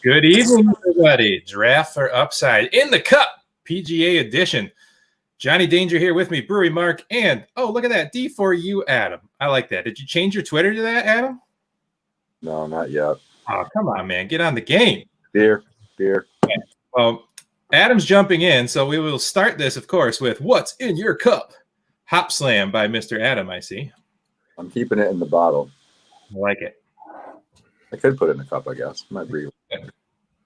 Good evening, everybody. Draft or Upside in the Cup, PGA edition. Johnny Danger here with me, Brewery Mark, and look at that, D4U Adam. I like that. Did you change your Twitter to that, Adam? No, not yet. Oh, come on, man. Get on the game. Beer. Okay. Well, Adam's jumping in, so we will start this, of course, with What's in Your Cup? Hop Slam by Mr. Adam, I see. I'm keeping it in the bottle. I like it. I could put it in a cup, I guess. Might breathe.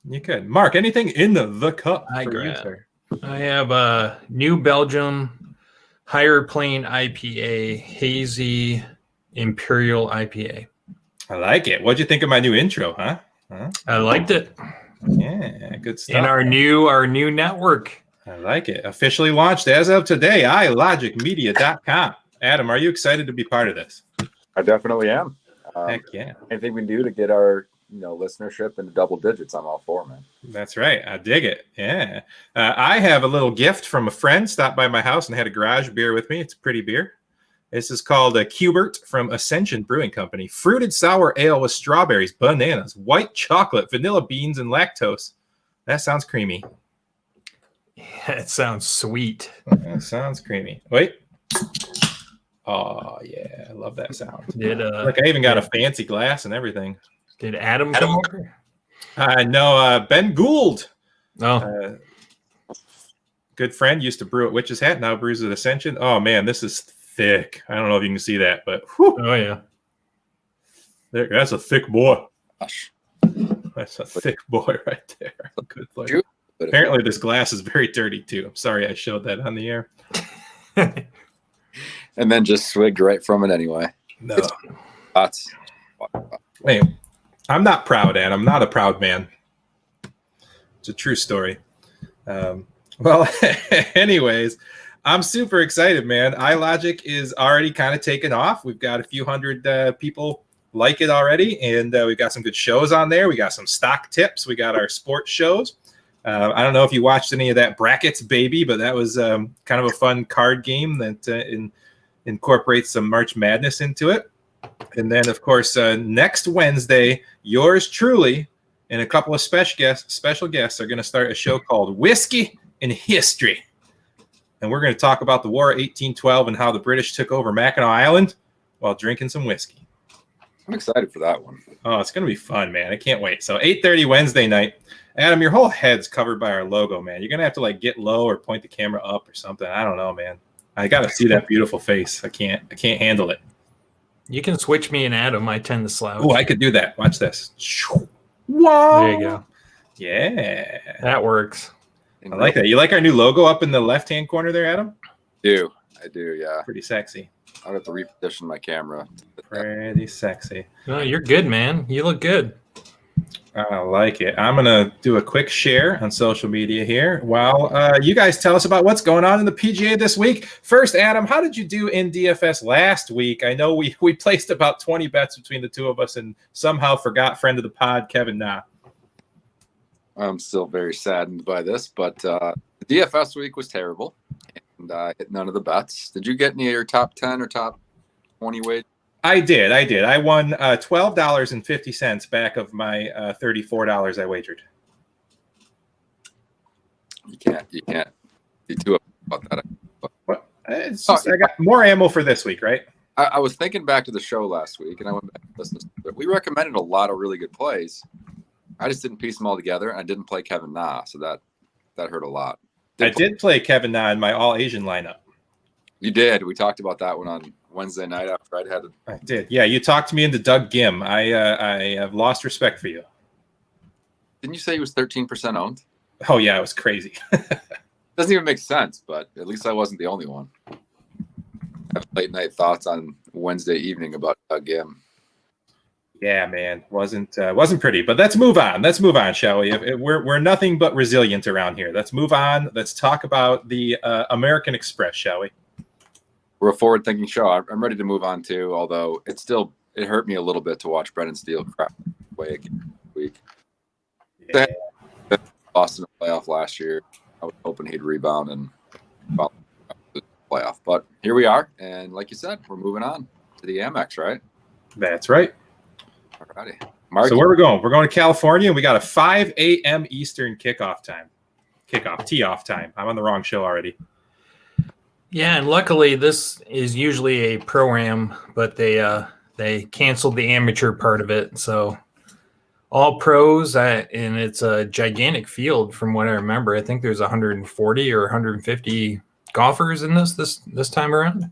You could. Mark, anything in the cup I for you, sir? I have a New Belgium Higher Plane IPA, Hazy Imperial IPA. I like it. What'd you think of my new intro, huh? I liked it. Yeah, good stuff. In our new network. I like it. Officially launched as of today, ilogicmedia.com. Adam, are you excited to be part of this? I definitely am. Heck yeah. Anything we can do to get our listenership into double digits, I'm all for, man. That's right. I dig it. Yeah. I have a little gift from a friend. Stopped by my house and had a garage beer with me. It's a pretty beer. This is called a Cubert from Ascension Brewing Company. Fruited sour ale with strawberries, bananas, white chocolate, vanilla beans, and lactose. That sounds creamy. Yeah, it sounds sweet. That sounds creamy. Wait. Oh, yeah. I love that sound. Look, I even got a fancy glass and everything. Did Adam come over? No, Ben Gould. Oh. Good friend, used to brew at Witch's Hat, now brews at Ascension. Oh, man, this is thick. I don't know if you can see that, but whew. Oh, yeah. That's a thick boy. Gosh. That's a thick boy right there. Good Lord. Apparently, this glass is very dirty, too. I'm sorry I showed that on the air. And then just swigged right from it anyway. No. Hey, I'm not proud, Ann. I'm not a proud man. It's a true story. Well, anyways, I'm super excited, man. iLogic is already kind of taken off. We've got a few hundred people like it already, and we've got some good shows on there. We got some stock tips. We got our sports shows. I don't know if you watched any of that Brackets Baby, but that was kind of a fun card game that incorporates some March Madness into it. And then, of course, next Wednesday, yours truly and a couple of special guests are going to start a show called Whiskey and History. And we're going to talk about the War of 1812 and how the British took over Mackinac Island while drinking some whiskey. I'm excited for that one. Oh, it's going to be fun, man. I can't wait. So 8:30 Wednesday night. Adam, your whole head's covered by our logo, man. You're going to have to get low or point the camera up or something. I don't know, man. I got to see that beautiful face. I can't handle it. You can switch me and Adam. I tend to slouch. Oh, I could do that. Watch this. Whoa. There you go. Yeah. That works. I like that. You like our new logo up in the left-hand corner there, Adam? I do, yeah. Pretty sexy. I'll have to reposition my camera. Pretty sexy. No, you're good, man. You look good. I like it. I'm going to do a quick share on social media here while you guys tell us about what's going on in the PGA this week. First, Adam, how did you do in DFS last week? I know we placed about 20 bets between the two of us and somehow forgot friend of the pod, Kevin Na. I'm still very saddened by this, but the DFS week was terrible, and I hit none of the bets. Did you get any of your top 10 or top 20 wagers? I did. I won $12.50 back of my $34 I wagered. You can't be too upset about that. What? It's just, I got more ammo for this week, right? I was thinking back to the show last week, and I went back and listened to it. We recommended a lot of really good plays. I just didn't piece them all together, and I didn't play Kevin Na, so that hurt a lot. I did play Kevin Na in my all-Asian lineup. You did. We talked about that one on Wednesday night after I'd had it. I did. Yeah, you talked to me into Doug Gim. I have lost respect for you. Didn't you say he was 13% owned? Oh, yeah, it was crazy. Doesn't even make sense, but at least I wasn't the only one. I have late night thoughts on Wednesday evening about Doug Gim. Yeah, man, wasn't pretty. But let's move on. Shall we? We're nothing but resilient around here. Let's move on. Let's talk about the American Express, shall we? We're a forward-thinking show. I'm ready to move on too. Although it hurt me a little bit to watch Brendan Steele crap away again this week. Yeah. Lost in the playoff last year. I was hoping he'd rebound and the playoff. But here we are, and like you said, we're moving on to the Amex, right? That's right. Alrighty. Mark, So where are we going? We're going to California, and we got a 5 a.m. Eastern kickoff tee-off time. I'm on the wrong show already. Yeah, and luckily this is usually a pro-am, but they canceled the amateur part of it. So all pros, and it's a gigantic field from what I remember. I think there's 140 or 150 golfers in this time around.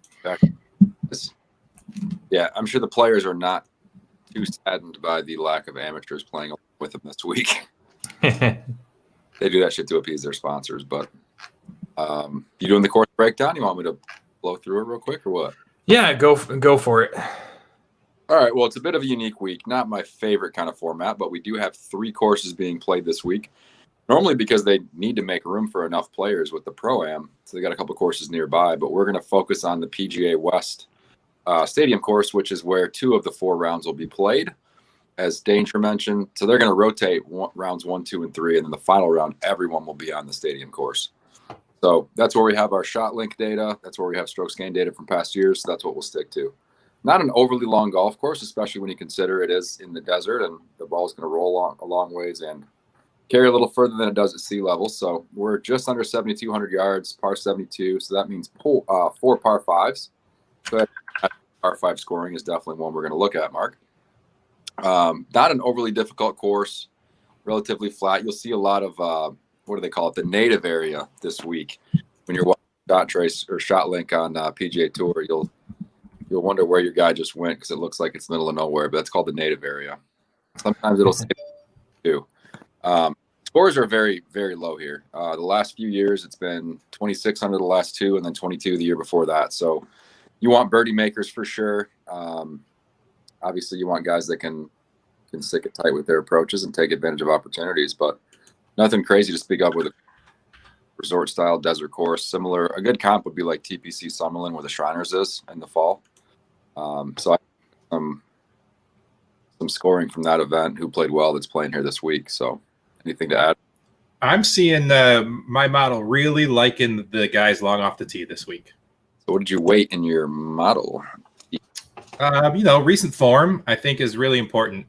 Yeah, I'm sure the players are not too saddened by the lack of amateurs playing with them this week. They do that shit to appease their sponsors. But you doing the course breakdown? You want me to blow through it real quick or what? Yeah, go for it. All right. Well, it's a bit of a unique week. Not my favorite kind of format, but we do have 3 courses being played this week. Normally because they need to make room for enough players with the Pro-Am. So they got a couple courses nearby, but we're going to focus on the PGA West Stadium course, which is where 2 of the 4 rounds will be played, as Danger mentioned. So they're going to rotate rounds 1, 2, and 3, and then the final round, everyone will be on the stadium course. So that's where we have our shot link data. That's where we have strokes gained data from past years. So that's what we'll stick to. Not an overly long golf course, especially when you consider it is in the desert and the ball is going to roll a long ways and carry a little further than it does at sea level. So we're just under 7,200 yards, par 72. So that means 4 par 5s. But par 5 scoring is definitely one we're going to look at, Mark. Not an overly difficult course, relatively flat. You'll see a lot of, what do they call it, the native area this week. When you're watching shot trace or shot link on PGA Tour, you'll wonder where your guy just went because it looks like it's middle of nowhere, but that's called the native area. Sometimes it'll say too. Scores are very, very low here. The last few years, it's been 2,600 the last 2, and then 22 the year before that. So you want birdie makers for sure. Obviously, you want guys that can stick it tight with their approaches and take advantage of opportunities, but nothing crazy to speak of with a resort-style desert course. Similar, a good comp would be like TPC Summerlin, where the Shriners is in the fall. So I some scoring from that event who played well that's playing here this week. So anything to add? I'm seeing my model really liking the guys long off the tee this week. So what did you weight in your model? Recent form I think is really important.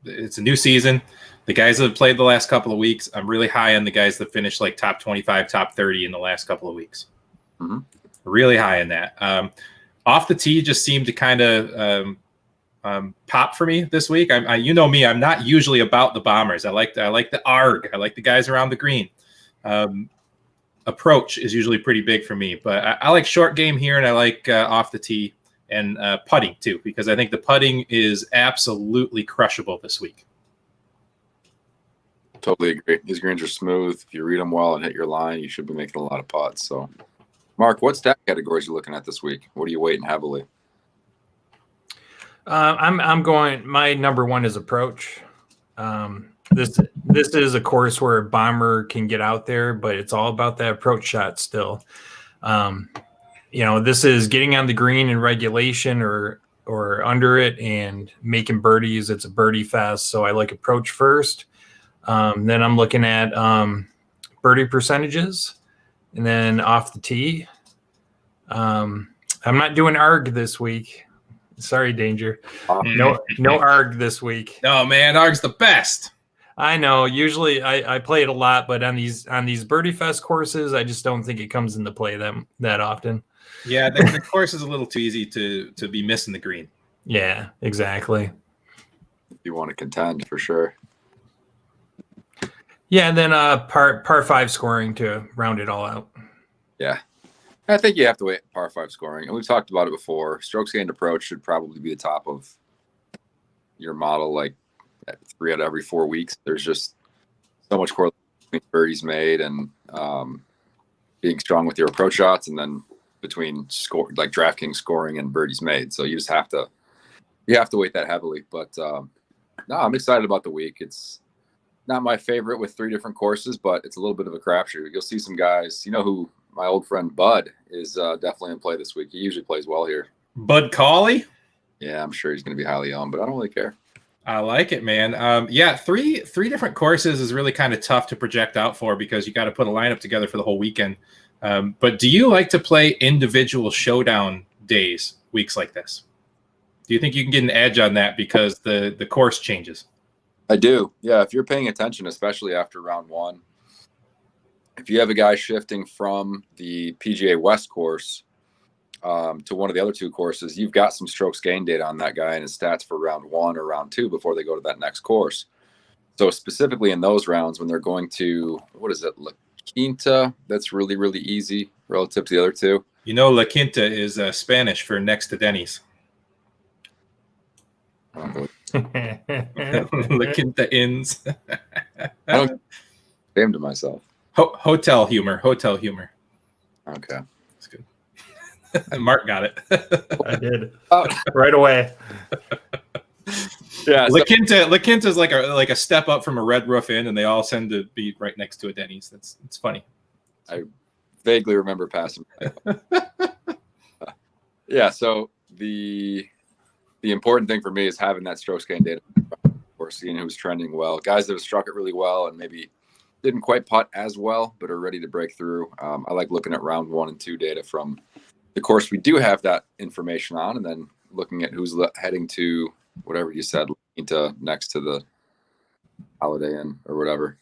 It's a new season. The guys that have played the last couple of weeks, I'm really high on the guys that finished like top 25, top 30 in the last couple of weeks. Mm-hmm. Really high in that. Off the tee just seemed to kind of pop for me this week. You know me, I'm not usually about the bombers. I like the ARG. I like the guys around the green. Approach is usually pretty big for me, but I like short game here, and I like off the tee and putting too, because I think the putting is absolutely crushable this week. Totally agree. These greens are smooth. If you read them well and hit your line, you should be making a lot of putts. So, Mark, what stat categories are you looking at this week? What are you weighting heavily? I'm going. My number 1 is approach. This is a course where a bomber can get out there, but it's all about that approach shot still. This is getting on the green in regulation or under it and making birdies. It's a birdie fest, so I like approach first. Then I'm looking at birdie percentages, and then off the tee. I'm not doing ARG this week. Sorry, Danger. No ARG this week. No, man, ARG's the best. I know. Usually I play it a lot, but on these birdie fest courses, I just don't think it comes into play that often. Yeah, the course is a little too easy to be missing the green. Yeah, exactly. If you want to contend, for sure. Yeah, and then par 5 scoring to round it all out. Yeah. I think you have to wait par 5 scoring. And we've talked about it before. Strokes gained approach should probably be the top of your model, like 3 out of every 4 weeks. There's just so much correlation between birdies made and being strong with your approach shots, and then between like DraftKings scoring and birdies made. So you have to weight that heavily. But no, I'm excited about the week. It's not my favorite with 3 different courses, but it's a little bit of a crapshoot. You'll see some guys, who my old friend Bud is definitely in play this week. He usually plays well here. Bud Cauley? Yeah, I'm sure he's going to be highly owned, but I don't really care. I like it, man. Yeah, three different courses is really kind of tough to project out for because you got to put a lineup together for the whole weekend. But do you like to play individual showdown days, weeks like this? Do you think you can get an edge on that because the course changes? I do. Yeah, if you're paying attention, especially after round one, if you have a guy shifting from the PGA West course to one of the other two courses, you've got some strokes gain data on that guy and his stats for round one or round two before they go to that next course. So specifically in those rounds, when they're going to, what is it, La Quinta, that's really, really easy relative to the other two. You know, La Quinta is Spanish for next to Denny's. Oh, La Quinta Inns. I don't ashamed of myself. Hotel humor. Okay. That's good. Mark got it. I did right away. Yeah, La Quinta is like a step up from a Red Roof Inn, and they all tend to be right next to a Denny's. It's funny. I vaguely remember passing. Yeah, so the important thing for me is having that strokes gain data, or seeing who's trending well. Guys that have struck it really well and maybe didn't quite putt as well, but are ready to break through. I like looking at round 1 and 2 data from the course we do have that information on, and then looking at who's heading to whatever you said, into next to the Holiday Inn or whatever.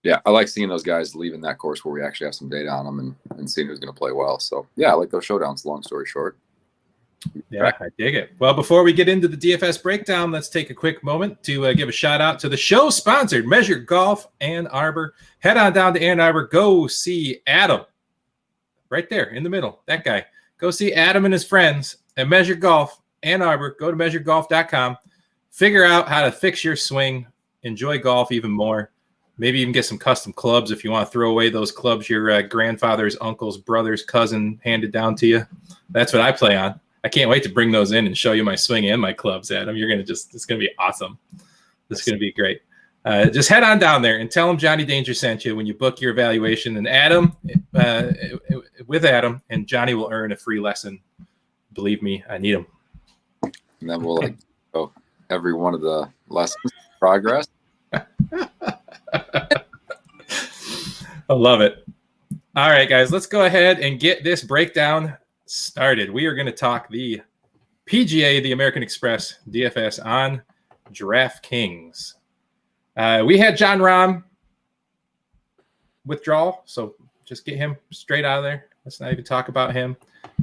Yeah, I like seeing those guys leaving that course where we actually have some data on them and seeing who's going to play well. So, yeah, I like those showdowns, long story short. Yeah, I dig it. Well, before we get into the DFS breakdown, let's take a quick moment to give a shout out to the show sponsored Measure Golf Ann Arbor. Head on down to Ann Arbor. Go see Adam right there in the middle. That guy. Go see Adam and his friends at Measure Golf Ann Arbor. Go to measuregolf.com. Figure out how to fix your swing. Enjoy golf even more. Maybe even get some custom clubs if you want to throw away those clubs your grandfather's, uncle's, brother's, cousin handed down to you. That's what I play on. I can't wait to bring those in and show you my swing and my clubs, Adam. It's going to be awesome. This is going to be great. Just head on down there and tell them Johnny Danger sent you when you book your evaluation. And Adam, with Adam, and Johnny will earn a free lesson. Believe me, I need them. And then we'll go every one of the lessons progress. I love it. All right, guys, let's go ahead and get this breakdown started. We are going to talk the PGA, the American Express DFS on DraftKings. We had John Rahm withdrawal, so just get him straight out of there. Let's not even talk about him.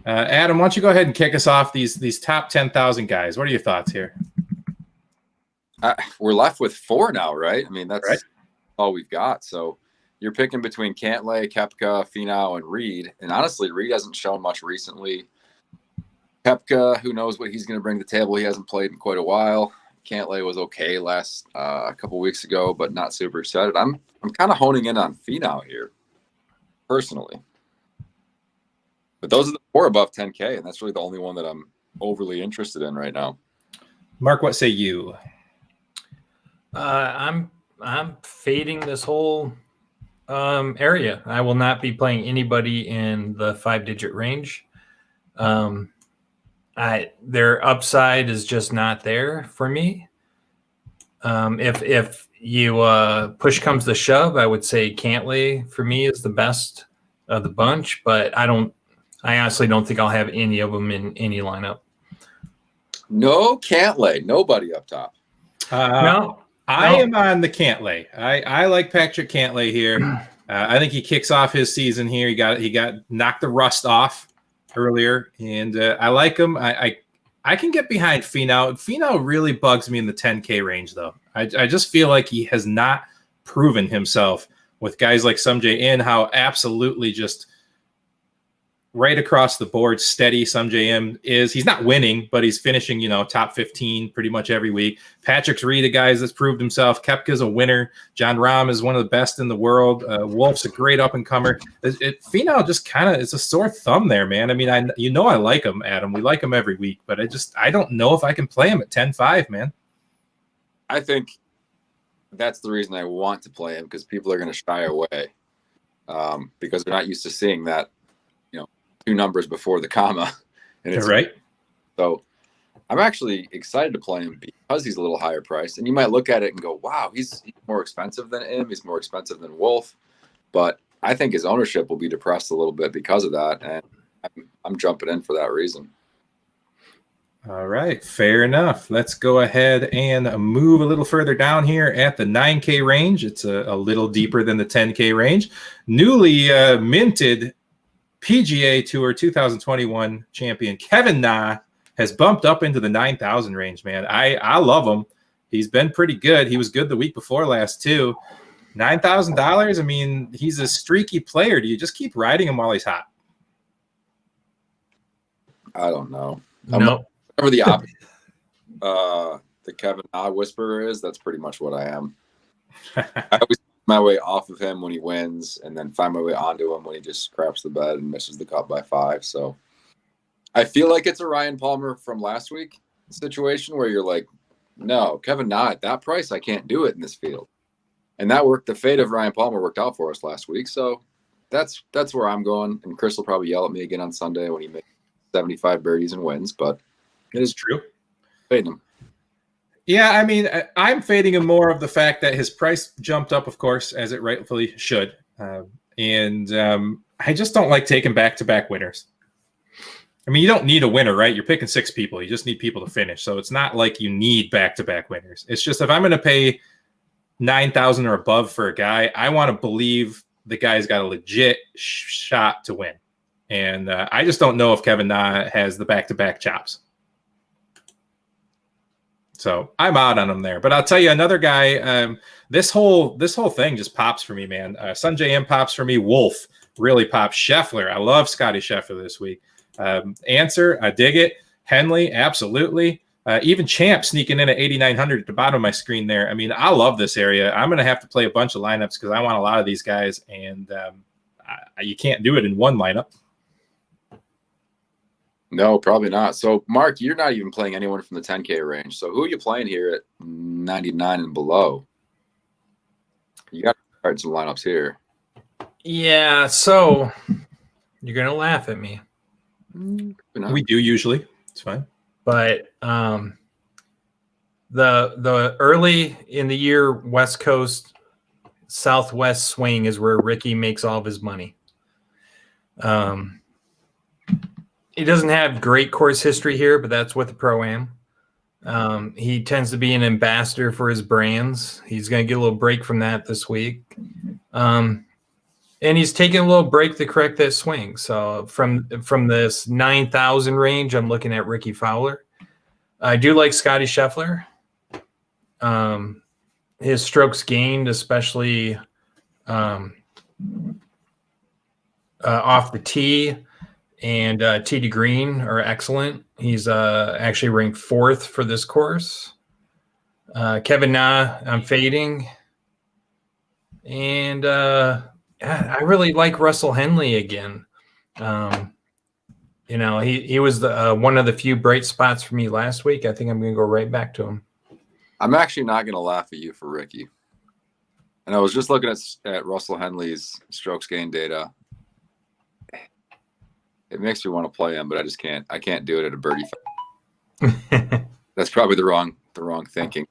Adam, why don't you go ahead and kick us off these top 10,000 guys? What are your thoughts here? We're left with 4 now, right? I mean, that's right. All we've got. So you're picking between Cantlay, Koepka, Finau, and Reed. And honestly, Reed hasn't shown much recently. Koepka, who knows what he's going to bring to the table? He hasn't played in quite a while. Cantlay was okay last a couple weeks ago, but not super excited. I'm kind of honing in on Finau here, personally. But those are the 4 above 10K, and that's really the only one that I'm overly interested in right now. Mark, what say you? I'm fading this whole area. I will not be playing anybody in the 5-digit range. Their upside is just not there for me. If you push comes to shove, I would say Cantlay for me is the best of the bunch, but I honestly don't think I'll have any of them in any lineup. No Cantlay, nobody up top. No. I am on the Cantlay. I like Patrick Cantlay here. I think he kicks off his season here. He got knocked the rust off earlier, and I like him. I can get behind Finau. Finau really bugs me in the 10K range, though. I just feel like he has not proven himself with guys like Sungjae In, how absolutely just right across the board steady Sungjae In is. He's not winning, but he's finishing, top 15 pretty much every week. Patrick's Reed, a guy that's proved himself. Koepka's a winner. John Rahm is one of the best in the world. Wolf's a great up-and-comer. Finau just kind of is a sore thumb there, man. I mean, I like him, Adam. We like him every week, but I don't know if I can play him at 10-5, man. I think that's the reason I want to play him, because people are going to shy away because they're not used to seeing that, 2 numbers before the comma. And it's right. So I'm actually excited to play him because he's a little higher priced. And you might look at it and go, wow, he's more expensive than him. He's more expensive than Wolf. But I think his ownership will be depressed a little bit because of that. And I'm jumping in for that reason. All right, fair enough. Let's go ahead and move a little further down here at the 9K range. It's a little deeper than the 10K range. Newly minted PGA Tour 2021 champion Kevin Na has bumped up into the 9,000 range, man. I love him. He's been pretty good. He was good the week before last, too. $9,000, I mean, he's a streaky player. Do you just keep riding him while he's hot? I don't know. No. Whatever the opposite, the Kevin Na whisperer is, that's pretty much what I am. I always find my way off of him when he wins, and then find my way onto him when he just craps the bed and misses the cut by 5. So I feel like it's a Ryan Palmer from last week situation where you're like, no, Kevin Na at that price, I can't do it in this field. And that worked. The fate of Ryan Palmer worked out for us last week. So that's where I'm going. And Chris will probably yell at me again on Sunday when he makes 75 birdies and wins, but it is true. Fading him. Yeah, I mean, I'm fading him more of the fact that his price jumped up, of course, as it rightfully should. And I just don't like taking back-to-back winners. I mean, you don't need a winner, right? You're picking 6 people. You just need people to finish. So it's not like you need back-to-back winners. It's just if I'm going to pay $9,000 or above for a guy, I want to believe the guy's got a legit shot to win. And I just don't know if Kevin Na has the back-to-back chops. So I'm out on him there. But I'll tell you another guy, this whole thing just pops for me, man. Sanjay M pops for me. Wolf really pops. Scheffler. I love Scotty Scheffler this week. Answer, I dig it. Henley, absolutely. Even Champ sneaking in at 8,900 at the bottom of my screen there. I mean, I love this area. I'm going to have to play a bunch of lineups because I want a lot of these guys, and you can't do it in one lineup. No, probably not. So, Mark, you're not even playing anyone from the 10K range. So who are you playing here at 99 and below? You got to start some lineups here. Yeah, so you're going to laugh at me. We do usually. It's fine. But the early in the year West Coast Southwest swing is where Ricky makes all of his money. He doesn't have great course history here, but that's what the Pro-Am. He tends to be an ambassador for his brands. He's going to get a little break from that this week. And he's taking a little break to correct that swing. So from this 9,000 range, I'm looking at Ricky Fowler. I do like Scotty Scheffler. His strokes gained, especially off the tee and tee to green, are excellent. He's actually ranked 4th for this course. Kevin Na, I'm fading. And I really like Russell Henley again. He was one of the few bright spots for me last week. I think I'm going to go right back to him. I'm actually not going to laugh at you for Ricky. And I was just looking at Russell Henley's strokes gain data. It makes me want to play him, but I just can't. I can't do it at a birdie. That's probably the wrong thinking.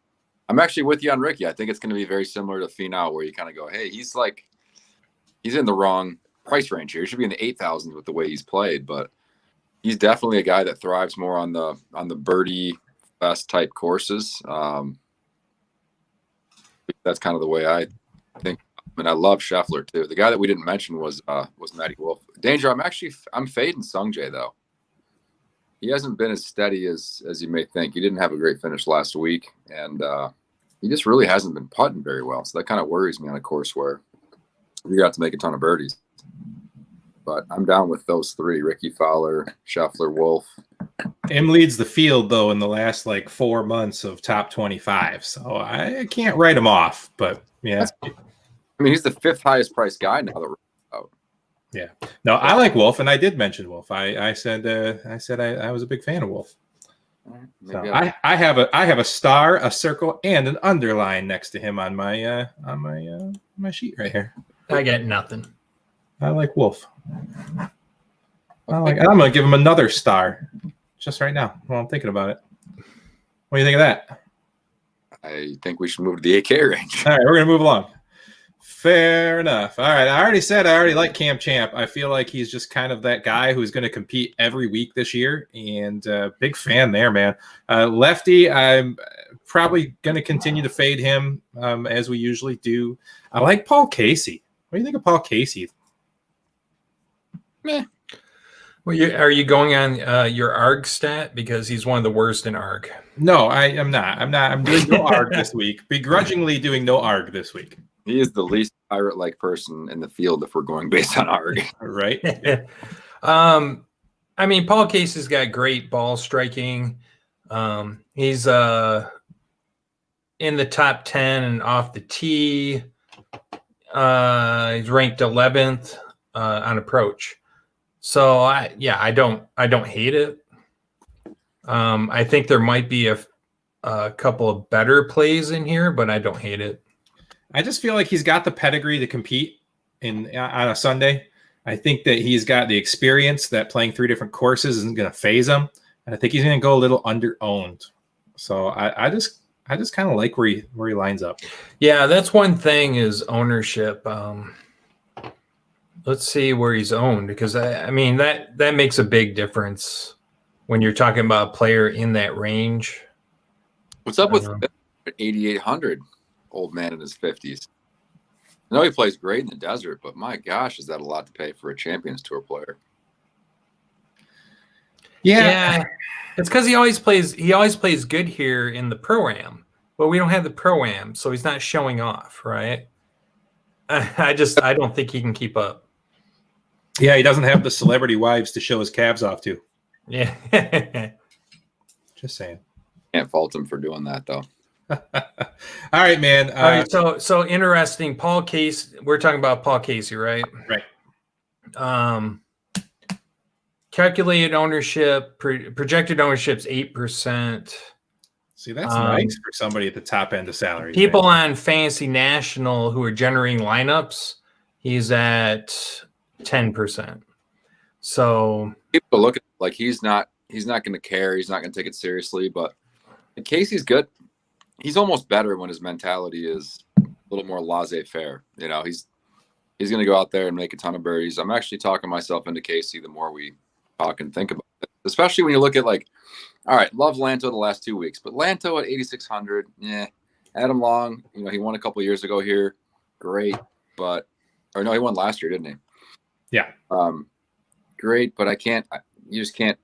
I'm actually with you on Ricky. I think it's going to be very similar to Finau, where you kind of go, hey, he's in the wrong price range here. He should be in the 8,000s with the way he's played, but he's definitely a guy that thrives more on the birdie fest type courses. That's kind of the way I think. And I love Scheffler too. The guy that we didn't mention was Matty Wolf. Danger. I'm fading Sungjae though. He hasn't been as steady as you may think. He didn't have a great finish last week, and he just really hasn't been putting very well. So that kind of worries me on a course where you got to make a ton of birdies. But I'm down with those 3: Ricky Fowler, Scheffler, Wolf. Him leads the field though in the last 4 months of top 25, so I can't write him off. But yeah. I mean, he's the 5th highest priced guy now that we're out. Yeah. No, I like Wolf, and I did mention Wolf. I said I was a big fan of Wolf. So I have a star, a circle, and an underline next to him on my sheet right here. I got nothing. I like Wolf. I'm gonna give him another star just right now while I'm thinking about it. What do you think of that? I think we should move to the 8K range. All right, we're gonna move along. Fair enough. All right. I already said I already like Cam Champ. I feel like he's just kind of that guy who's going to compete every week this year, and big fan there, man. Lefty, I'm probably going to continue to fade him as we usually do. I like Paul Casey. What do you think of Paul Casey? Meh. Well, are you going on your ARG stat? Because he's one of the worst in ARG. No, I am not. I'm doing no ARG this week. Begrudgingly doing no ARG this week. He is the least pirate-like person in the field if we're going based on ARG. Right. I mean, Paul Casey's got great ball striking. He's in the top 10 and off the tee. He's ranked 11th on approach. So I don't hate it. I think there might be a couple of better plays in here, but I don't hate it. I just feel like he's got the pedigree to compete on a Sunday. I think that he's got the experience that playing 3 different courses isn't going to phase him, and I think he's going to go a little under-owned. So I just kind of like where he lines up. Yeah, that's one thing is ownership. Let's see where he's owned, because I mean that makes a big difference when you're talking about a player in that range. What's up with 8,800? Old man in his 50s. I know he plays great in the desert, but my gosh, is that a lot to pay for a Champions Tour player? Yeah. It's because he always plays good here in the Pro-Am. But we don't have the Pro-Am, so he's not showing off, right? I don't think he can keep up. Yeah, he doesn't have the celebrity wives to show his calves off to. Yeah. Just saying. Can't fault him for doing that, though. All right, man. All right, so interesting. Paul Casey. We're talking about Paul Casey, right? Right. Calculated ownership, projected ownership's 8%. See, that's nice for somebody at the top end of salary. People on Fantasy National who are generating lineups, he's at 10%. So people look at like he's not going to care. He's not going to take it seriously. But Casey's good. He's almost better when his mentality is a little more laissez-faire. You know, he's going to go out there and make a ton of birdies. I'm actually talking myself into Casey the more we talk and think about it, especially when you look at like, all right, love Lanto the last 2 weeks, but Lanto at 8,600, yeah. Adam Long, you know, he won a couple of years ago here, great, but he won last year, didn't he? Yeah. Great, but you just can't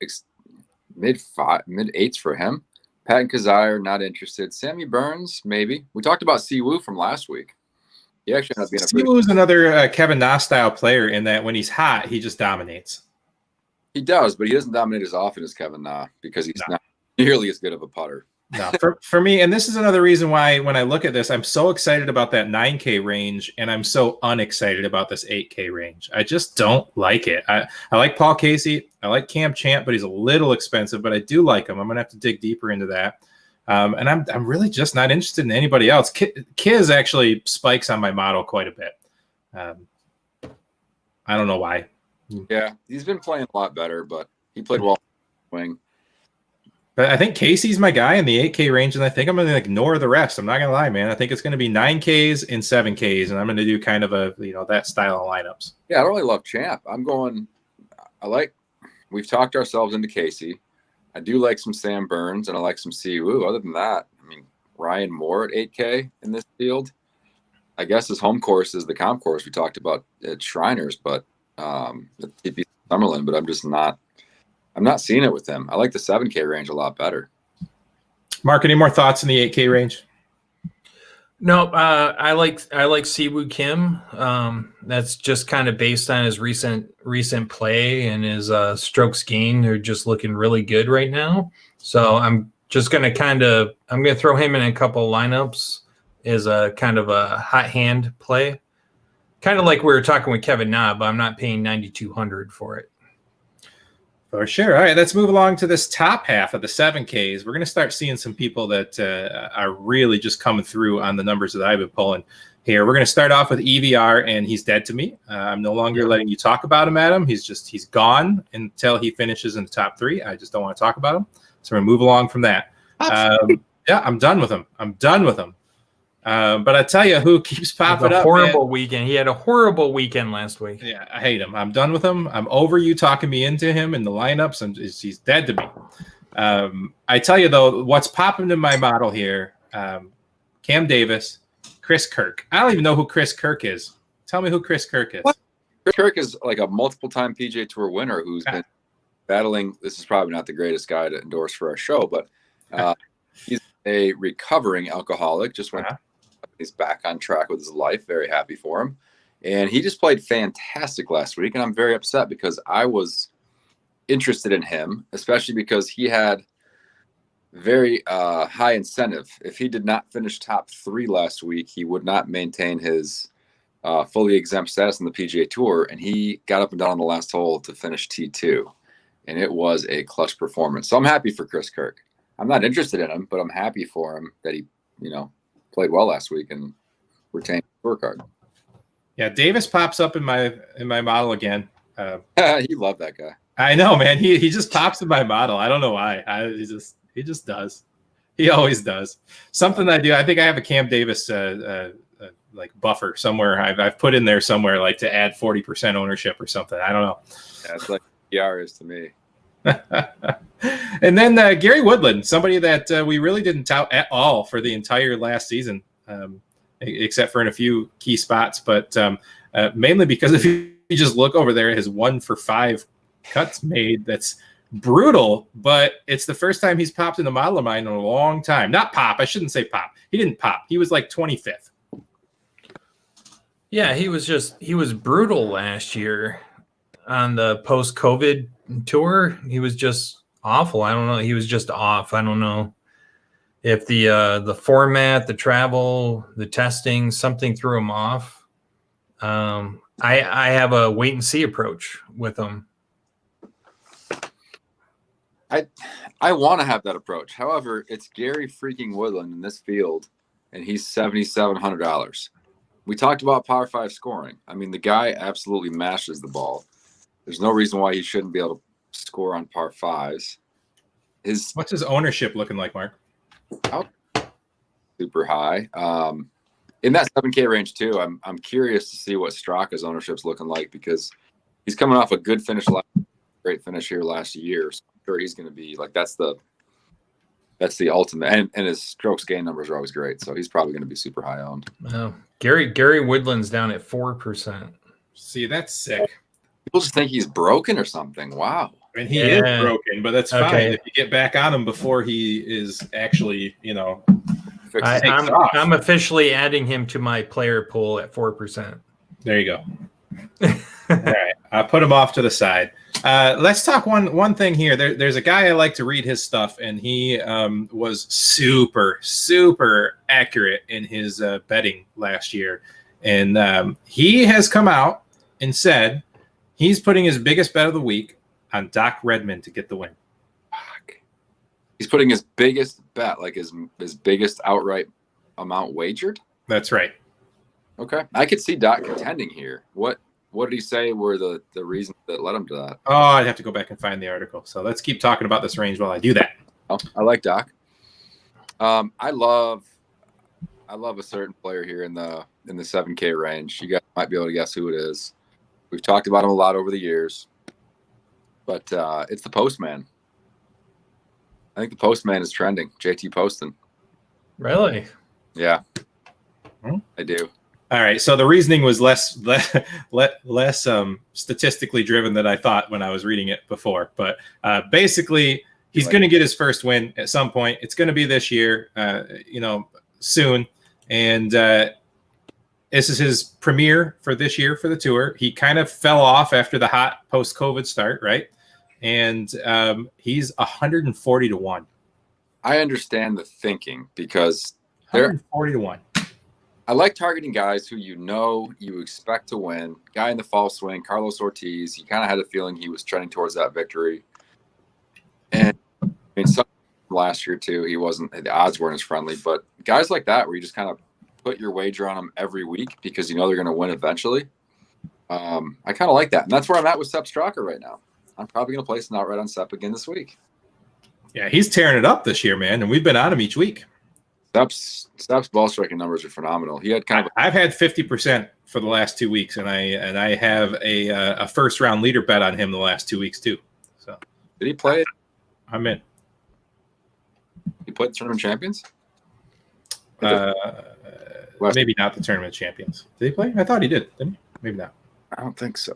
mid 8s for him. Patton Kazire, not interested. Sammy Burns, maybe. We talked about Siwoo from last week. He actually ended up being Siwoo's another Kevin Na style player in that when he's hot, he just dominates. He does, but he doesn't dominate as often as Kevin Na because he's not nearly as good of a putter. No, for me, and this is another reason why when I look at this, I'm so excited about that 9K range, and I'm so unexcited about this 8K range. I just don't like it. I like Paul Casey. I like Cam Champ, but he's a little expensive, but I do like him. I'm going to have to dig deeper into that. And I'm really just not interested in anybody else. Kiz actually spikes on my model quite a bit. I don't know why. Yeah, he's been playing a lot better, but he played well swing. But I think Casey's my guy in the 8K range, and I think I'm going to ignore the rest. I'm not going to lie, man. I think it's going to be 9Ks and 7Ks, and I'm going to do kind of that style of lineups. Yeah, I don't really love Champ. We've talked ourselves into Casey. I do like some Sam Burns, and I like some Siwoo. Other than that, I mean, Ryan Moore at 8K in this field. I guess his home course is the comp course we talked about at Shriners, but the TP Summerlin, but I'm not seeing it with him. I like the 7K range a lot better. Mark, any more thoughts in the 8K range? No, I like Siwoo Kim. That's just kind of based on his recent play and his strokes gained. They're just looking really good right now. So I'm just going to throw him in a couple lineups as a kind of a hot hand play. Kind of like we were talking with Kevin Na, but I'm not paying $9,200 for it. For sure. All right, let's move along to this top half of the 7Ks. We're going to start seeing some people that are really just coming through on the numbers that I've been pulling here. We're going to start off with EVR, and he's dead to me. I'm no longer letting you talk about him, Adam. He's gone until he finishes in the top 3. I just don't want to talk about him. So we're going to move along from that. Yeah, I'm done with him. But I tell you who keeps popping up. Horrible weekend. He had a horrible weekend last week. Yeah, I hate him. I'm done with him. I'm over you talking me into him in the lineups, and he's dead to me. I tell you, though, what's popping in my model here, Cam Davis, Chris Kirk. I don't even know who Chris Kirk is. Tell me who Chris Kirk is. What? Chris Kirk is like a multiple-time PGA Tour winner who's been battling. This is probably not the greatest guy to endorse for our show, but he's a recovering alcoholic. Just went. He's back on track with his life. Very happy for him. And he just played fantastic last week. And I'm very upset because I was interested in him, especially because he had very high incentive. If he did not finish top 3 last week, he would not maintain his fully exempt status in the PGA Tour. And he got up and down on the last hole to finish T2. And it was a clutch performance. So I'm happy for Chris Kirk. I'm not interested in him, but I'm happy for him that he, played well last week and retained the scorecard. Yeah, Davis pops up in my model again. You love that guy. I know, man. He just pops in my model. I don't know why. He just does. He always does. Something I do. I think I have a Cam Davis like buffer somewhere. I've put in there somewhere like to add 40% ownership or something. I don't know. Yeah, it's like PR is to me. And then Gary Woodland, somebody that we really didn't tout at all for the entire last season, except for in a few key spots, but mainly because if you just look over there, his 1 for 5 cuts made, that's brutal, but it's the first time he's popped in the model of mine in a long time. Not pop. I shouldn't say pop. He didn't pop. He was like 25th. Yeah, he was brutal last year on the post-COVID tour. He was just awful. I don't know. He was just off. I don't know if the format, the travel, the testing, something threw him off. I have a wait and see approach with him. I want to have that approach. However, it's Gary freaking Woodland in this field, and he's $7,700. We talked about Power 5 scoring. I mean, the guy absolutely mashes the ball. There's no reason why he shouldn't be able to score on par 5s. What's his ownership looking like, Mark? Super high. In that 7K range too. I'm curious to see what Straka's ownership's looking like because he's coming off a good finish, great finish here last year. So I'm sure he's going to be like that's the ultimate. And his strokes gain numbers are always great, so he's probably going to be super high owned. Gary Woodland's down at 4%. See, that's sick. People just think he's broken or something. Wow. I mean, he is broken, but that's fine if you get back on him before he is actually, I'm officially adding him to my player pool at 4%. There you go. All right, I'll put him off to the side. Let's talk one thing here. There's a guy I like to read his stuff, and he was super, super accurate in his betting last year. And he has come out and said he's putting his biggest bet of the week on Doc Redman to get the win. Fuck. He's putting his biggest bet, like his biggest outright amount wagered? That's right. Okay. I could see Doc contending here. What did he say were the reasons that led him to that? Oh, I'd have to go back and find the article. So let's keep talking about this range while I do that. Oh, I like Doc. I love a certain player here in the 7K range. You guys might be able to guess who it is. We've talked about him a lot over the years. But it's the Postman. I think the Postman is trending. JT Poston. Really? Yeah. I do. All right. So the reasoning was less statistically driven than I thought when I was reading it before. But basically, he's going to get his first win at some point. It's going to be this year, soon. And this is his premiere for this year for the tour. He kind of fell off after the hot post-COVID start, right? And he's 140 to 1. I understand the thinking because 140 to 1. I like targeting guys who you expect to win. Guy in the fall swing, Carlos Ortiz. You kind of had a feeling he was trending towards that victory. And I mean, some last year too, he wasn't. The odds weren't as friendly. But guys like that, where you just kind of put your wager on them every week because you know they're going to win eventually. I kind of like that, and that's where I'm at with Sepp Straka right now. I'm probably going to place an outright on Sepp again this week. Yeah, he's tearing it up this year, man, and we've been on him each week. Stapp's ball striking numbers are phenomenal. He had kind of I've had 50% for the last 2 weeks, and I have a first round leader bet on him the last 2 weeks too. So did he play? I'm in. He played the Tournament Champions? Maybe not the Tournament Champions. Did he play? I thought he did. Didn't he? Maybe not. I don't think so.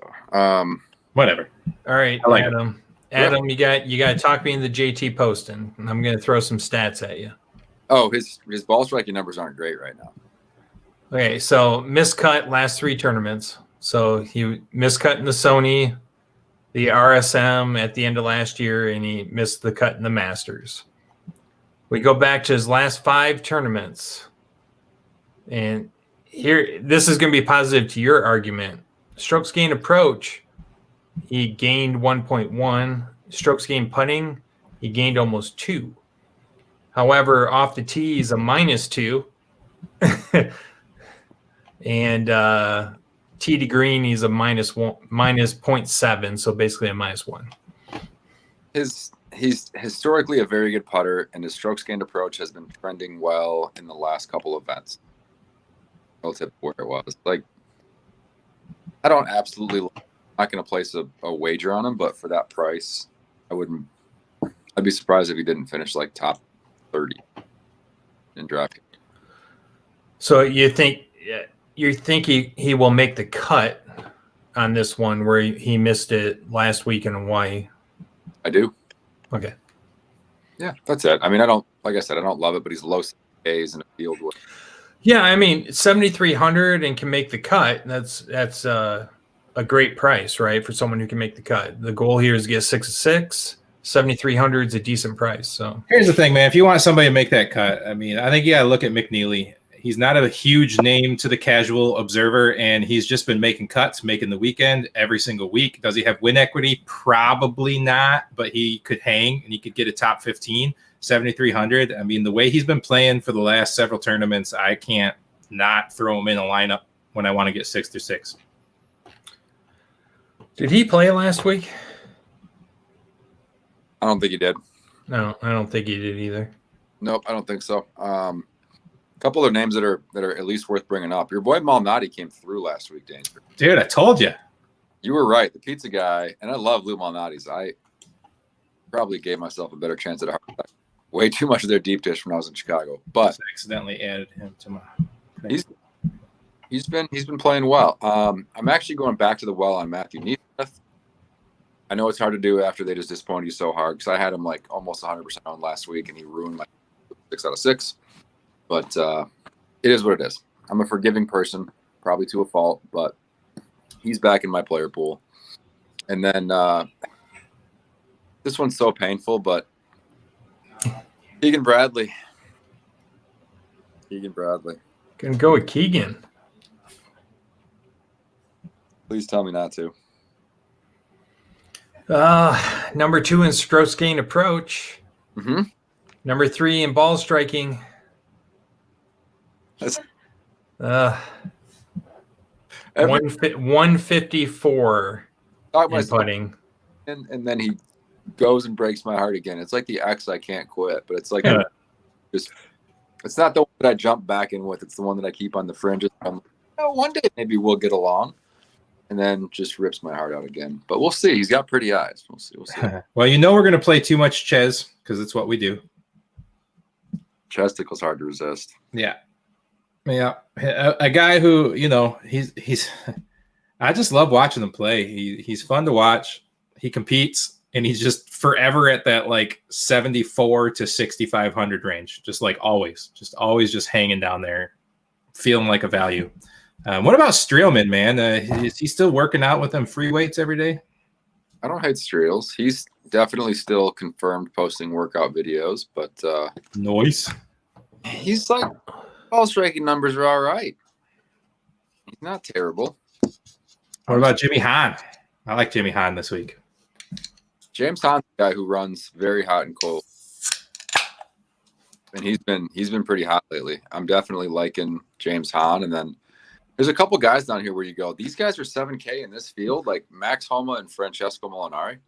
Whatever. All right, I like Adam. Adam, you got to talk me into JT Poston, and I'm going to throw some stats at you. Oh, his ball striking numbers aren't great right now. Okay, so miscut last 3 tournaments. So he miscut in the Sony, the RSM at the end of last year, and he missed the cut in the Masters. We go back to his last 5 tournaments, and here this is going to be positive to your argument. Strokes gained approach, he gained 1.1. Strokes gained putting, he gained almost 2. However, off the tee, he's a -2. And tee to green, he's a -0.7, so basically a -1. He's historically a very good putter, and his strokes gained approach has been trending well in the last couple of events relative to where it was. Like, I don't absolutely not going to place a wager on him, but for that price, I'd be surprised if he didn't finish like top 30 in draft. So you think he will make the cut on this one where he missed it last week in Hawaii? I do. Okay. Yeah, that's it. I mean, like I said, I don't love it, but he's low Ks in a field with. Yeah, I mean, 7,300 and can make the cut. That's a great price, right, for someone who can make the cut. The goal here is to get 6-6. 7,300 is a decent price. So here's the thing, man. If you want somebody to make that cut, I mean, I think you got to look at McNeely. He's not a huge name to the casual observer, and he's just been making cuts, making the weekend every single week. Does he have win equity? Probably not, but he could hang and he could get a top 15, 7,300. I mean, the way he's been playing for the last several tournaments, I can't not throw him in a lineup when I want to get 6 through 6. Did he play last week? I don't think he did. No, I don't think he did either. Nope, I don't think so. A couple of names that are at least worth bringing up. Your boy Malnati came through last week, Danger. Dude, I told you. You were right. The pizza guy, and I love Lou Malnati's. I probably gave myself a better chance at a heart attack. Way too much of their deep dish when I was in Chicago. But just accidentally added him to my. He's been playing well. I'm actually going back to the well on Matthew Neesmith. I know it's hard to do after they just disappointed you so hard, because I had him like almost 100% on last week, and he ruined my 6 out of 6. But it is what it is. I'm a forgiving person, probably to a fault, but he's back in my player pool. And then this one's so painful, but Keegan Bradley. Gonna go with Keegan. Please tell me not to. Number 2 in strokes gained approach. Mm-hmm. Number 3 in ball striking. That's 154 in putting. And then he goes and breaks my heart again. It's like the ex I can't quit, but it's like it's not the one that I jump back in with. It's the one that I keep on the fringes. I'm like, oh, one day maybe we'll get along. And then just rips my heart out again. But we'll see. He's got pretty eyes. We'll see. Well, you know we're going to play too much Ches, because it's what we do. Chesticle's hard to resist. Yeah. A guy who, you know, he's I just love watching him play. He's fun to watch. He competes, and he's just forever at that like 74 to 6,500 range. Just like always just hanging down there, feeling like a value. What about Streelman, man? Is he still working out with them free weights every day? I don't hate Streels. He's definitely still confirmed posting workout videos, but Noise. He's like, ball striking numbers are all right. He's not terrible. What about Jimmy Hahn? I like Jimmy Hahn this week. James Hahn's the guy who runs very hot and cold, and he's been pretty hot lately. I'm definitely liking James Hahn, and then there's a couple guys down here where you go, these guys are 7K in this field, like Max Homa and Francesco Molinari.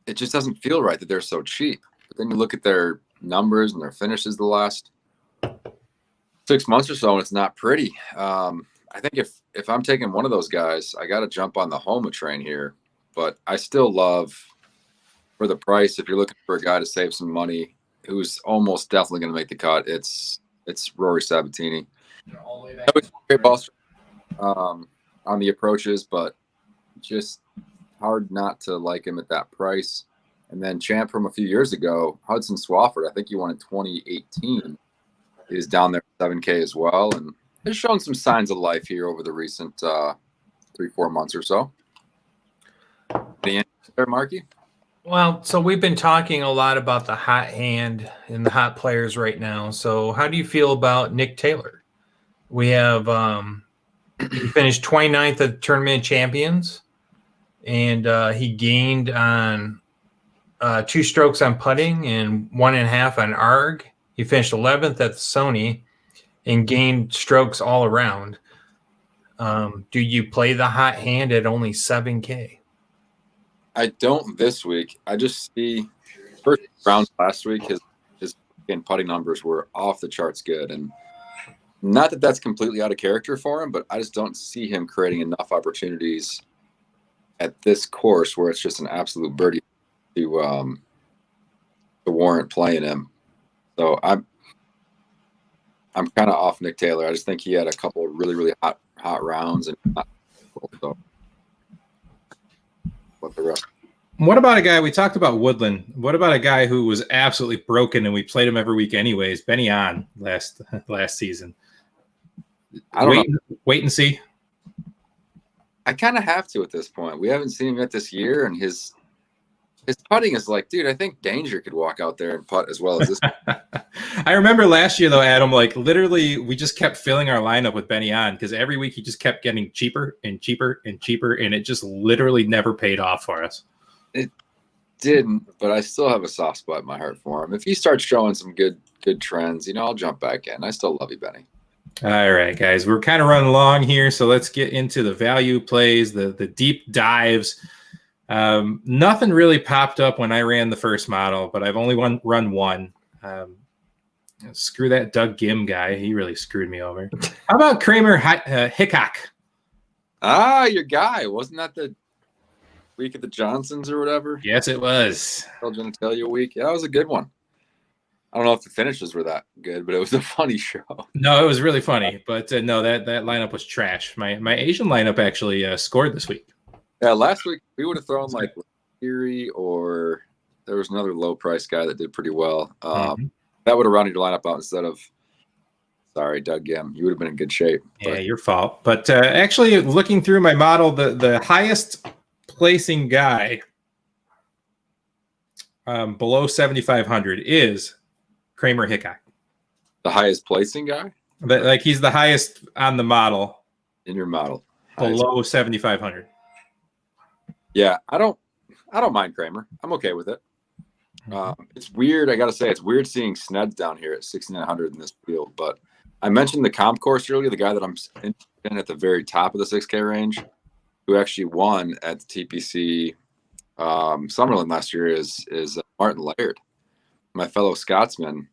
It just doesn't feel right that they're so cheap. But then you look at their numbers and their finishes the last 6 months or so, and it's not pretty. I think if I'm taking one of those guys, I got to jump on the Homa train here. But I still love, for the price, if you're looking for a guy to save some money, who's almost definitely going to make the cut, it's Rory Sabatini. Great ball on the approaches, but just hard not to like him at that price. And then champ from a few years ago, Hudson Swafford, I think he won in 2018. He's down there 7K as well, and has shown some signs of life here over the recent 3-4 months or so. Any answers there, Marky? Well, so we've been talking a lot about the hot hand and the hot players right now. So how do you feel about Nick Taylor? We have he finished 29th at the Tournament of Champions, and he gained on 2 strokes on putting and 1.5 on ARG. He finished 11th at the Sony and gained strokes all around. Do you play the hot hand at only 7K? I don't this week. I just see first round last week, his putting numbers were off the charts good. And not that that's completely out of character for him, but I just don't see him creating enough opportunities at this course where it's just an absolute birdie to warrant playing him. So I'm kind of off Nick Taylor. I just think he had a couple of really, really hot rounds, and so what the rest. What about a guy we talked about, Woodland? What about a guy who was absolutely broken and we played him every week anyways? Benny On last season. I don't know. Wait and see. I kind of have to at this point. We haven't seen him yet this year, and his putting is like, dude, I think Danger could walk out there and putt as well as this. I remember last year, though, Adam, like literally we just kept filling our lineup with Benny On because every week he just kept getting cheaper and cheaper and cheaper, and it just literally never paid off for us. It didn't, but I still have a soft spot in my heart for him. If he starts showing some good trends, I'll jump back in. I still love you, Benny. All right, guys, we're kind of running along here, so let's get into the value plays, the deep dives. Nothing really popped up when I ran the first model, but I've only run one. Screw that Doug Gim guy. He really screwed me over. How about Kramer Hickok? Ah, your guy. Wasn't that the week of the Johnsons or whatever? Yes, it was. Genitalia week. Yeah, that was a good one. I don't know if the finishes were that good, but it was a funny show. No, it was really funny, but no, that lineup was trash. My Asian lineup actually scored this week. Yeah, last week we would have thrown like Erie, or there was another low price guy that did pretty well. That would have rounded your lineup out instead of, sorry, Doug Gim. You would have been in good shape. Yeah, your fault. But actually, looking through my model, the highest placing guy below 7,500 is Kramer Hickok. The highest placing guy? Like he's the highest on the model. In your model. Below 7,500. Yeah, I don't mind Kramer. I'm okay with it. It's weird. I got to say, it's weird seeing Sneds down here at 6,900 in this field. But I mentioned the comp course earlier, the guy that I'm in at the very top of the 6K range, who actually won at the TPC Summerlin last year is Martin Laird, my fellow Scotsman.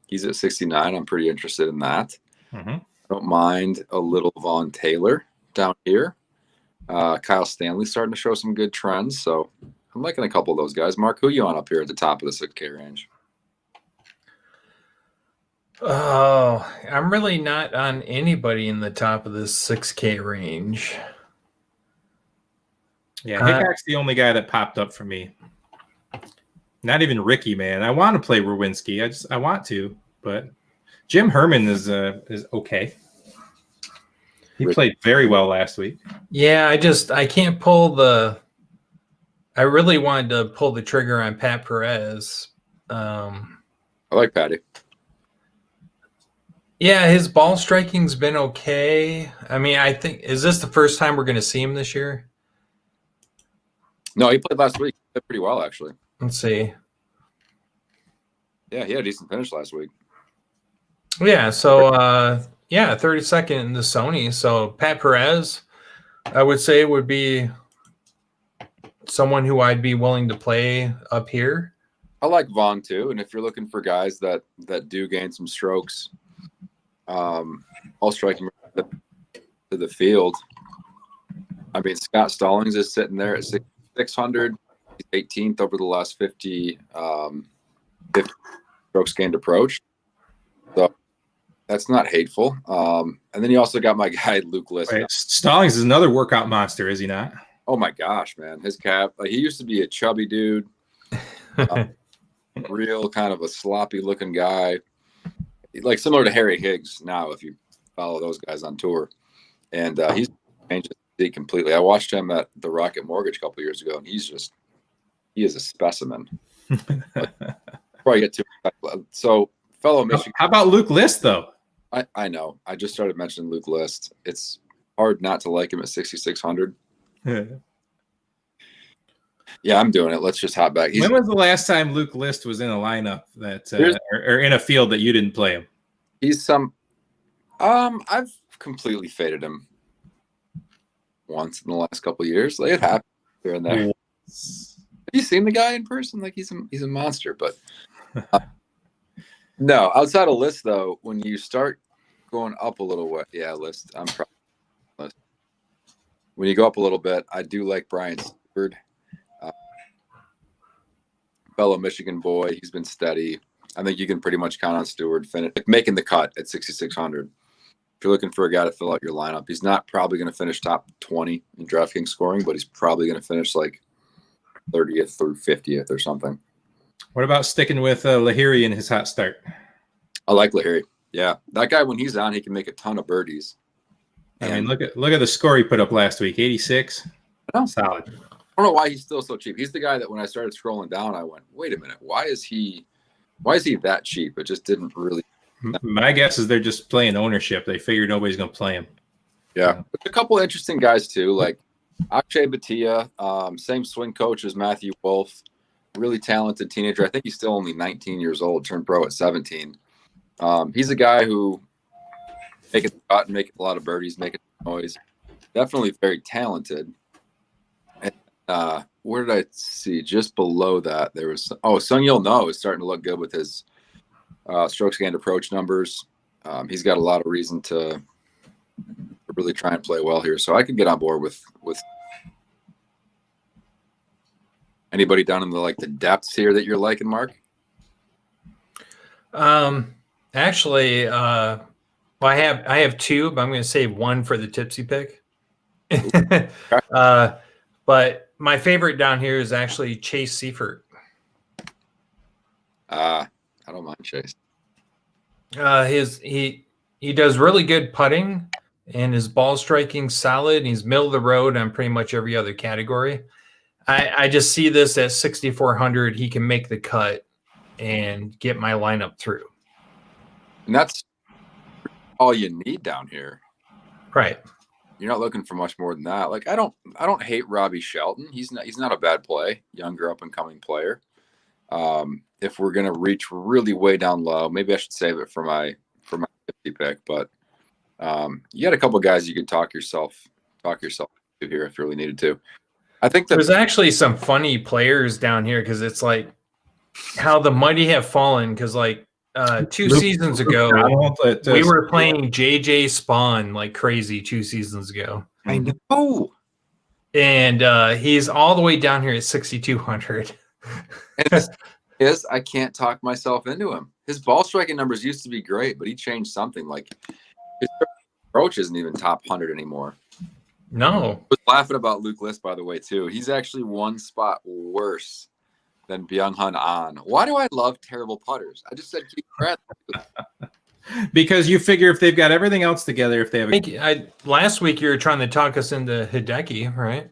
He's at 69. I'm pretty interested in that. I don't mind a little Vaughn Taylor down here. Kyle Stanley's starting to show some good trends, so I'm liking a couple of those guys. Mark, who you on up here at the top of the 6K range? Oh, I'm really not on anybody in the top of this 6K range. Yeah, Hickok's the only guy that popped up for me. Not even Ricky, man. I want to play Rowinski. I want to, but Jim Herman is okay. He played very well last week. Yeah, I can't pull I really wanted to pull the trigger on Pat Perez. I like Patty. Yeah, his ball striking's been okay. I mean, I think, is this the first time we're going to see him this year? No, he played last week. He played pretty well, actually. Let's see. Yeah, he had a decent finish last week. Yeah, so 32nd in the Sony. So Pat Perez, I would say, would be someone who I'd be willing to play up here. I like Vaughn too. And if you're looking for guys that do gain some strokes, all striking to the field. I mean, Scott Stallings is sitting there at 600. He's 18th over the last 50 strokes gained approach. So that's not hateful. And then you also got my guy Luke List. Right. Stallings is another workout monster, is he not? Oh my gosh, man! His calf. Like, he used to be a chubby dude, real kind of a sloppy looking guy, like similar to Harry Higgs now, if you follow those guys on tour. And he's changed his physique completely. I watched him at the Rocket Mortgage a couple years ago, and he is a specimen. Before I get too so fellow Michigan. How about Luke List though? I know. I just started mentioning Luke List. It's hard not to like him at 6,600. Yeah, I'm doing it. Let's just hop back. When was the last time Luke List was in a lineup that or in a field that you didn't play him? He's some. I've completely faded him once in the last couple of years. Like, it happened here and there. Have you seen the guy in person? Like, he's a monster. But no, outside of List though, when you start going up a little way, yeah, List. I'm probably List. When you go up a little bit, I do like Brian Stewart. Fellow Michigan boy, he's been steady. I think you can pretty much count on Stewart making the cut at 6,600. If you're looking for a guy to fill out your lineup, he's not probably going to finish top 20 in DraftKings scoring, but he's probably going to finish like 30th through 50th or something. What about sticking with Lahiri in his hot start? I like Lahiri. Yeah, that guy, when he's on, he can make a ton of birdies. I mean, look at the score he put up last week, 86. I know. Solid. I don't know why he's still so cheap. He's the guy that when I started scrolling down, I went, wait a minute, why is he that cheap? It just didn't really. My guess is they're just playing ownership. They figure nobody's going to play him. Yeah. A couple of interesting guys too, like Akshay Bhatia, same swing coach as Matthew Wolf, really talented teenager. I think he's still only 19 years old, turned pro at 17. He's a guy who making the cut and making a lot of birdies, making noise. Definitely very talented. And where did I see? Just below that, there was Sung Yul No is starting to look good with his strokes gained approach numbers. He's got a lot of reason to really try and play well here. So I could get on board with anybody down in the depths here that you're liking, Mark. Actually, well, I have two, but I'm going to save one for the tipsy pick. But my favorite down here is actually Chase Seifert. I don't mind Chase. He does really good putting, and his ball striking solid. And he's middle of the road on pretty much every other category. I just see this at 6,400. He can make the cut and get my lineup through. And that's all you need down here. Right. You're not looking for much more than that. Like, I don't hate Robbie Shelton. He's not a bad play, younger up and coming player. If we're gonna reach really way down low, maybe I should save it for my 50 pick. But you got a couple guys you could talk yourself to here if you really needed to. I think there's actually some funny players down here because it's like how the mighty have fallen. Because like 2 seasons ago, we were playing JJ Spawn like crazy 2 seasons ago. I know. And he's all the way down here at 6,200. And I can't talk myself into him. His ball striking numbers used to be great, but he changed something. Like, his approach isn't even top 100 anymore. No. I was laughing about Luke List, by the way, too. He's actually one spot worse than Byung-Hun An. Why do I love terrible putters? I just said keep Brad. Because you figure if they've got everything else together, if they have last week you were trying to talk us into Hideki, right?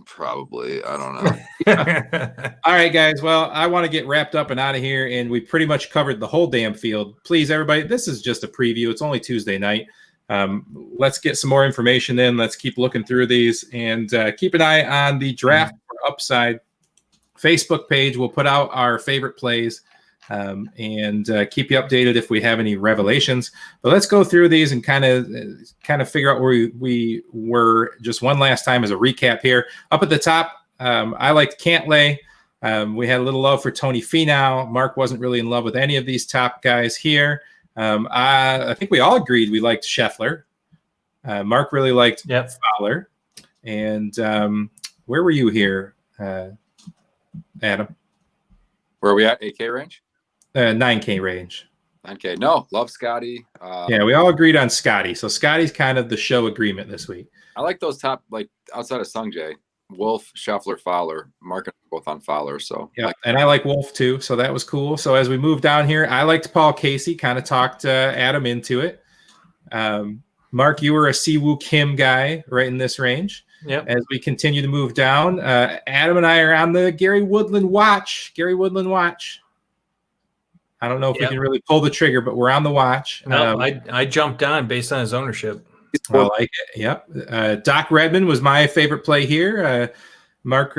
Probably. I don't know. All right, guys. Well, I want to get wrapped up and out of here, and we pretty much covered the whole damn field. Please, everybody, this is just a preview. It's only Tuesday night. Let's get some more information in. Let's keep looking through these, and keep an eye on the Draft for Upside Facebook page. We'll put out our favorite plays and keep you updated if we have any revelations. But let's go through these and kind of figure out where we were just one last time as a recap here. Up at the top, I liked Cantlay. We had a little love for Tony Finau. Mark wasn't really in love with any of these top guys here. I think we all agreed we liked Scheffler. Mark really liked Fowler. And where were you here, Adam? Where are we at? 8K range? 9K range. 9K. No, love Scotty. Yeah, we all agreed on Scotty. So Scotty's kind of the show agreement this week. I like those top, like outside of Sungjae, Wolf, Scheffler, Fowler. Mark and I are both on Fowler. So yeah, and I like Wolf too. So that was cool. So as we move down here, I liked Paul Casey. Kind of talked Adam into it. Mark, you were a Siwoo Kim guy right in this range. Yep. As we continue to move down, Adam and I are on the Gary Woodland watch. I don't know if we can really pull the trigger, but we're on the watch. No, I jumped on based on his ownership. I like it. Yep. Doc Redman was my favorite play here. Mark,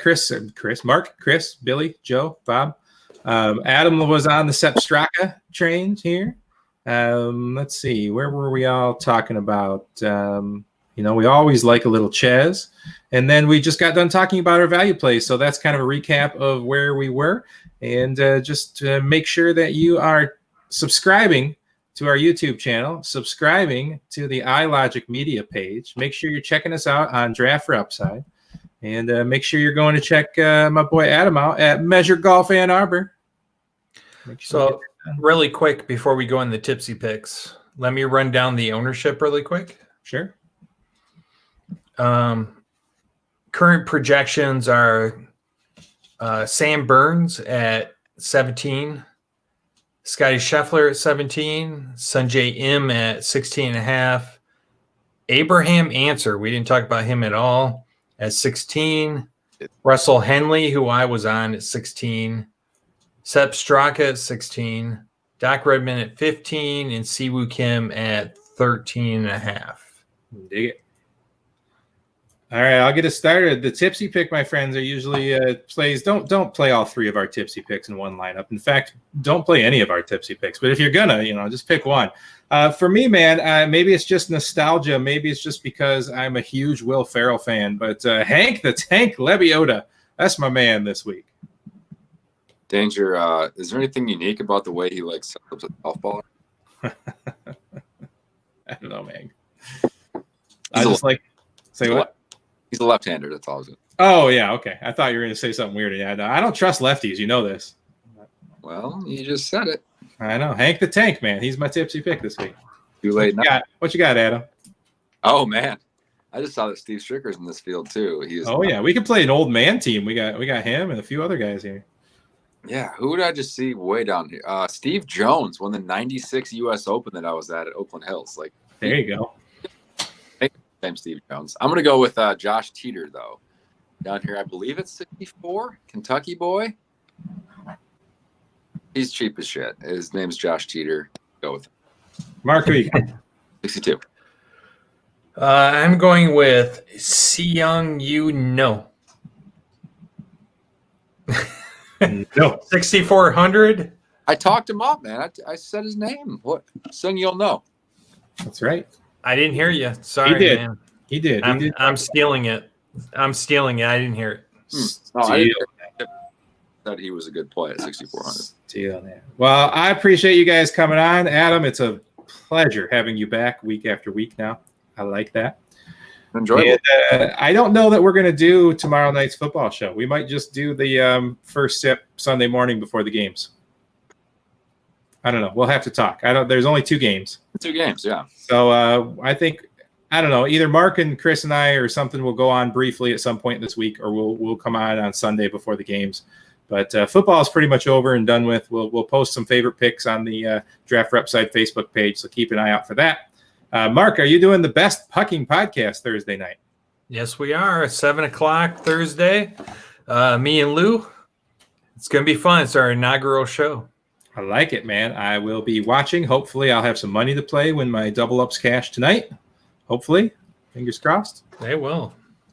Chris, Billy, Joe, Bob. Adam was on the Sepp Straka train here. Let's see. Where were we all talking about? We always like a little Chez. And then we just got done talking about our value plays. So that's kind of a recap of where we were. And just make sure that you are subscribing to our YouTube channel, subscribing to the iLogic Media page. Make sure you're checking us out on Draft for Upside. And make sure you're going to check my boy Adam out at Measure Golf Ann Arbor. So really quick, before we go in the tipsy picks, let me run down the ownership really quick. Sure. Current projections are Sam Burns at 17, Scotty Scheffler at 17, Sungjae Im at 16.5, Abraham Answer, we didn't talk about him at all, at 16, Russell Henley, who I was on, at 16, Sepp Straka at 16, Doc Redman at 15, and Siwoo Kim at 13.5. Dig it. All right, I'll get us started. The tipsy pick, my friends, are usually plays. Don't play all three of our tipsy picks in one lineup. In fact, don't play any of our tipsy picks. But if you're gonna, just pick one. For me, man, maybe it's just nostalgia. Maybe it's just because I'm a huge Will Ferrell fan. But Hank the Tank Lebioda, that's my man this week. Danger. Is there anything unique about the way he sets up a golf ball? I don't know, man. I just say what? He's a left-hander. That's all I was going to say. Oh, yeah. Okay. I thought you were going to say something weird. Yeah, no, I don't trust lefties. You know this. Well, you just said it. I know. Hank the Tank, man. He's my tipsy pick this week. Too late now. What you got, Adam? Oh, man. I just saw that Steve Stricker's in this field, too. Yeah. We could play an old man team. We got him and a few other guys here. Yeah. Who did I just see way down here? Steve Jones won the 96 U.S. Open that I was at Oakland Hills. There you go. Same Steve Jones. I'm going to go with Josh Teeter, though. Down here, I believe it's 64. Kentucky boy. He's cheap as shit. His name's Josh Teeter. Go with him. Mark, who you got? 62. I'm going with Seung Yu No. No. 6,400. I talked him up, man. I said his name. What? Sung, you'll know. That's right. I didn't hear you. Sorry, man. He did. I'm stealing it. I didn't hear it. No, I didn't hear that he was a good play at 6,400. Well, I appreciate you guys coming on. Adam, it's a pleasure having you back week after week now. I like that. Enjoyable. And, I don't know that we're going to do tomorrow night's football show. We might just do the first sip Sunday morning before the games. I don't know. We'll have to talk. There's only 2 games. 2 games, yeah. So I think, I don't know, either Mark and Chris and I or something will go on briefly at some point this week, or we'll come on Sunday before the games. But football is pretty much over and done with. We'll post some favorite picks on the Draft for Upside Facebook page, so keep an eye out for that. Mark, are you doing the Best Pucking podcast Thursday night? Yes, we are. 7 o'clock Thursday. Me and Lou. It's going to be fun. It's our inaugural show. I like it, man. I will be watching. Hopefully, I'll have some money to play when my double ups cash tonight. Hopefully, fingers crossed. They will.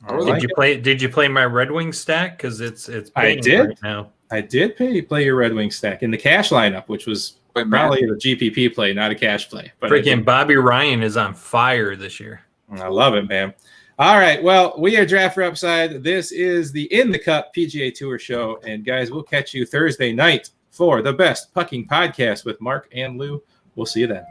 Did you play my Red Wing stack? Because it's I did right now. I did play your Red Wing stack in the cash lineup, which was probably a GPP play, not a cash play. But freaking Bobby Ryan is on fire this year. I love it, man. All right. Well, we are Draft for Upside. This is the In the Cup PGA Tour show. And guys, we'll catch you Thursday night for the best pucking podcast with Mark and Lou. We'll see you then.